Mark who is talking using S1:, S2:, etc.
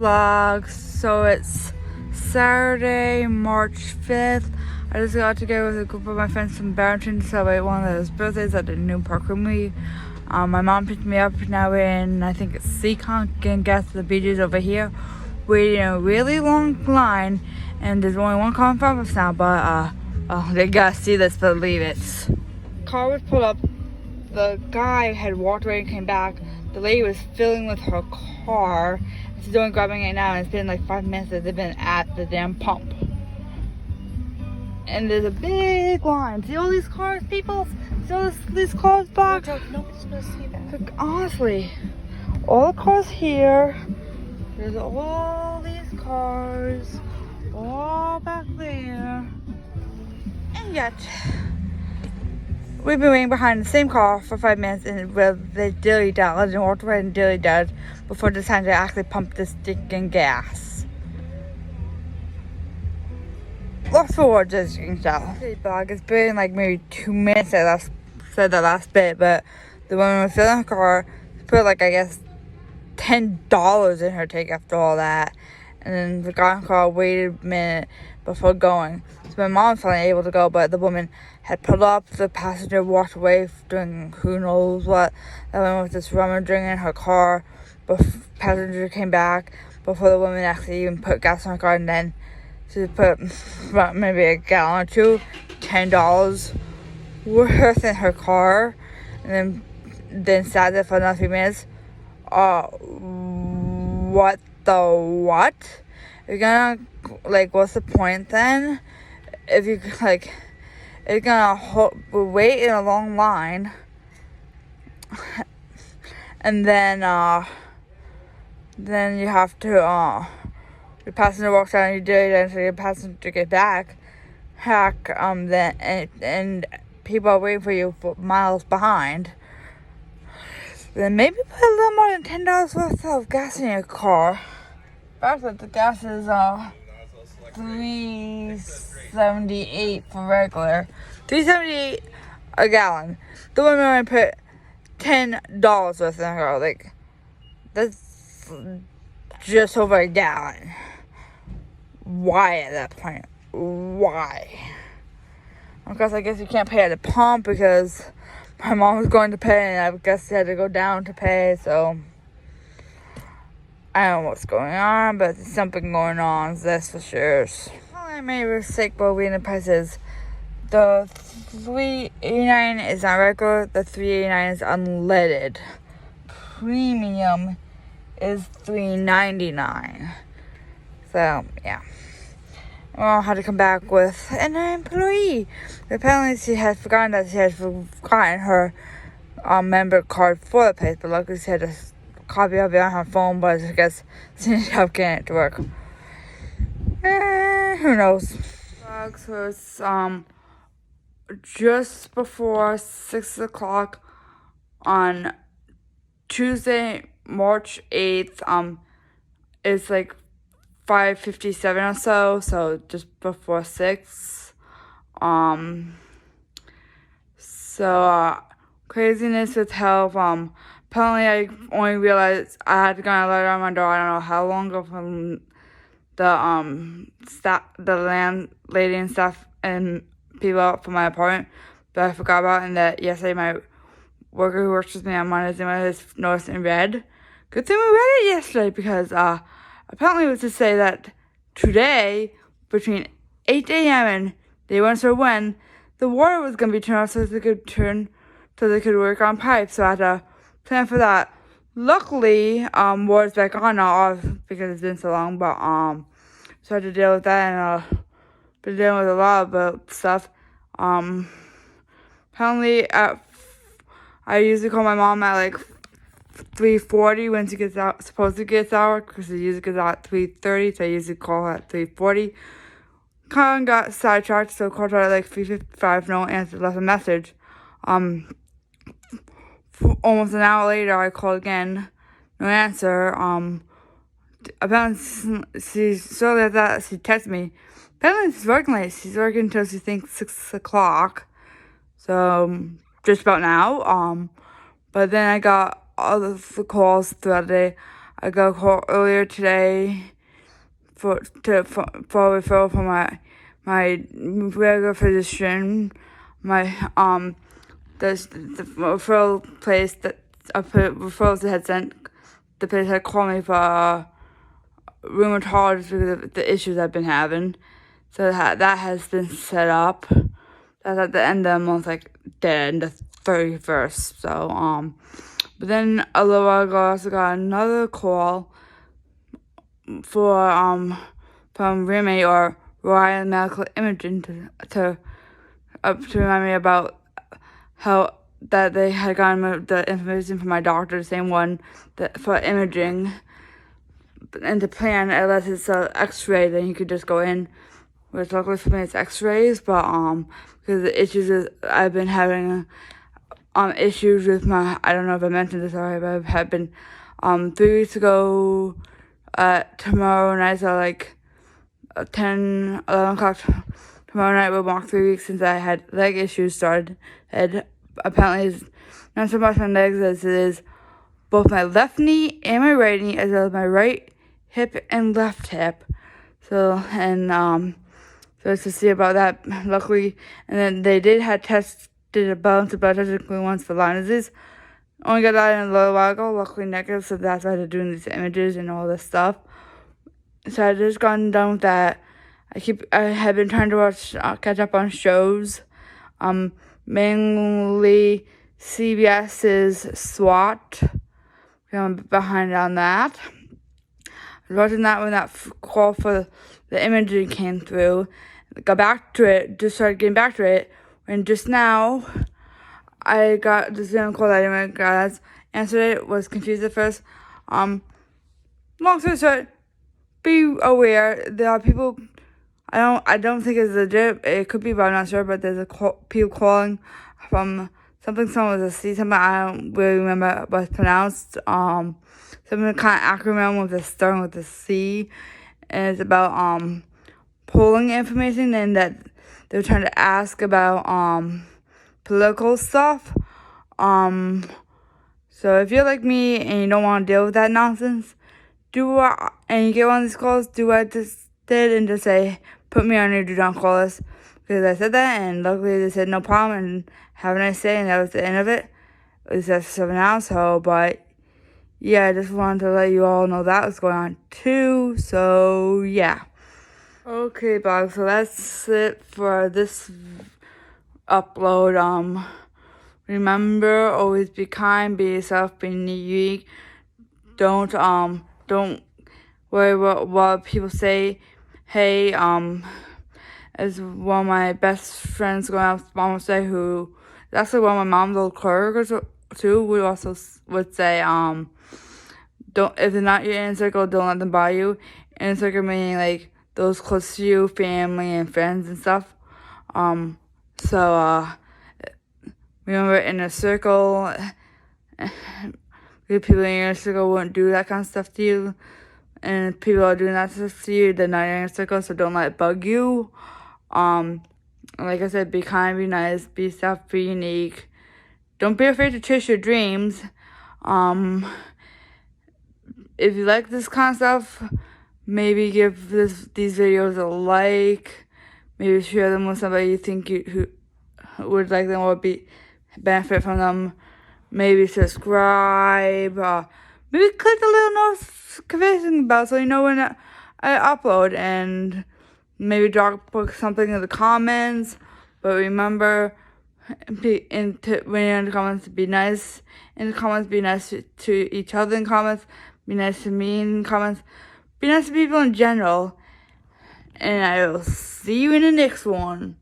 S1: Vlog. So it's Saturday, March 5th. I just got together with a group of my friends from Barrington to celebrate one of those birthdays at the new park room. My mom picked me up. Now we're in, I think it's Seacon, getting gas to the beaches over here. Waiting in a really long line, and there's only one car in front of us now, but they gotta see this to believe it. Car was pulled up. The guy had walked away and came back. The lady was filling with her car. She's only grabbing it now, and it's been like 5 minutes that they've been at the damn pump. And there's a big line. See all these cars, people? See all these cars back?
S2: Nobody's gonna see that.
S1: Like, honestly, all the cars here. There's all these cars all back there. And yet, we've been waiting behind the same car for 5 minutes, and they dilly-dallied and walked away and dilly-dallied before deciding to actually pump this stinking gas. Lost for words, as you can tell. This vlog has been like maybe 2 minutes that I said the last bit, but the woman was filling her car, put like, I guess, $10 in her tank after all that. And then the guy in the car waited a minute before going. So my mom was finally able to go, but the woman had pulled up. The passenger walked away doing who knows what. That woman was just rummaging in her car. The passenger came back before the woman actually even put gas in her car, and then she put maybe a gallon or two, $10 worth in her car, and then sat there for another few minutes. What the what? You're gonna, like, what's the point then? If you, like, you're gonna wait in a long line, and then you have to, your passenger walks out and you do it until your passenger get back, then, and people are waiting for you for miles behind. Then maybe put a little more than $10 worth of gas in your car. Fact that the gas is $3.78 for regular, $3.78 a gallon. The woman only put $10 worth in her car. Like, that's just over a gallon. Why at that point? Why? Because I guess you can't pay at the pump because my mom was going to pay, and I guess she had to go down to pay, so I don't know what's going on, but there's something going on, that's for sure. I made a mistake by reading the prices. The $3.89 is not regular, the $3.89 is unleaded. Premium is $3.99. So, yeah. Well, had to come back with an employee. Apparently, she had forgotten her member card for the place, but luckily she had a copy of it on her phone, but I guess she ended up getting it to work. Who knows? So it's just before 6 o'clock on Tuesday, March 8th. It's like 5:57 or so just before 6. Craziness with health. Apparently I only realized I had gotten a letter on my door, I don't know how long ago, from the landlady and stuff and people from my apartment, that I forgot about, and that yesterday my worker who works with me on Mondays and Wednesdays noticed in red. Good thing we read it yesterday, because apparently it was to say that today, between 8 a.m. and they weren't sure when, the water was going to be turned off so they could work on pipes. So I had to plan for that. Luckily, water's back on now, off because it's been so long. But so I had to deal with that, and been dealing with a lot of stuff. Apparently, I usually call my mom at like 3:40 when she gets out, supposed to get out, because she usually gets out at 3:30, so I usually call her at 3:40. Kind of got sidetracked, so called her at like 3:55, no answer, left a message. Almost an hour later, I called again, no answer. Apparently, she texted me. Apparently, she's working late. She's working until she thinks 6 o'clock, so just about now. But then I got all of the calls throughout the day. I got a call earlier today for a referral from my regular physician. The referral place that referrals that had sent, the place had called me for rheumatologist because of the issues I've been having. So that has been set up. That's at the end of the month, like the 31st. So but then a little while ago, I also got another call from RIMI or Royal Medical Imaging to remind me about how that they had gotten the information from my doctor, the same one that for imaging, and to plan unless it's an X-ray, then you could just go in. Which luckily for me it's X-rays, but because the issues I've been having issues with my, I don't know if I mentioned this already, but I've had been 3 weeks ago tomorrow night, so like 11 o'clock tomorrow night will mark 3 weeks since I had leg issues started. And apparently it's not so much my legs as it is both my left knee and my right knee, as well as my right hip and left hip. So it's to see about that, luckily. And then they did a bunch of blood tests, including ones for Lyme disease. Only got that in a little while ago, luckily negative, so that's why they're doing these images and all this stuff. So I just gotten done with that. I have been trying to catch up on shows, mainly CBS's SWAT. I'm behind on that. I was watching that when that call for the imaging came through. Got back to it, just started getting back to it, and just now I got this Zoom call that I got answered it, was confused at first. Long story short, be aware, there are people, I don't think it's legit, it could be, but I'm not sure, but there's people calling from something with a C, something I don't really remember what's pronounced, something kind of acronym with a starting with a C, and it's about polling information, and that they're trying to ask about political stuff. So if you're like me and you don't want to deal with that nonsense, and you get one of these calls, do what I just did and just say, put me on your do not call list, because I said that, and luckily they said no problem, and have a nice day, and that was the end of it. At least that's for now. So, but yeah, I just wanted to let you all know that was going on too. So yeah. Okay, Bob, so that's it for this upload. Remember, always be kind, be yourself, be unique. Don't worry about what people say. Hey, as one of my best friends going out with mom would say, who is actually one of my mom's old coworkers too, would say, don't, if they're not your inner circle, don't let them bother you. Inner circle meaning like those close to you, family and friends and stuff. Remember, in a circle, people in your circle wouldn't do that kind of stuff to you. And if people are doing that stuff to you, they're not in your circle, so don't let it bug you. Like I said, be kind, be nice, be yourself, be unique. Don't be afraid to chase your dreams. If you like this kind of stuff, maybe give these videos a like. Maybe share them with somebody you think who would like them or benefit from them. Maybe subscribe. Maybe click the little notification bell so you know when I upload, and maybe drop something in the comments. But remember, when you're in the comments, be nice. In the comments, be nice to each other in comments. Be nice to me in comments. Be nice to people in general. And I will see you in the next one.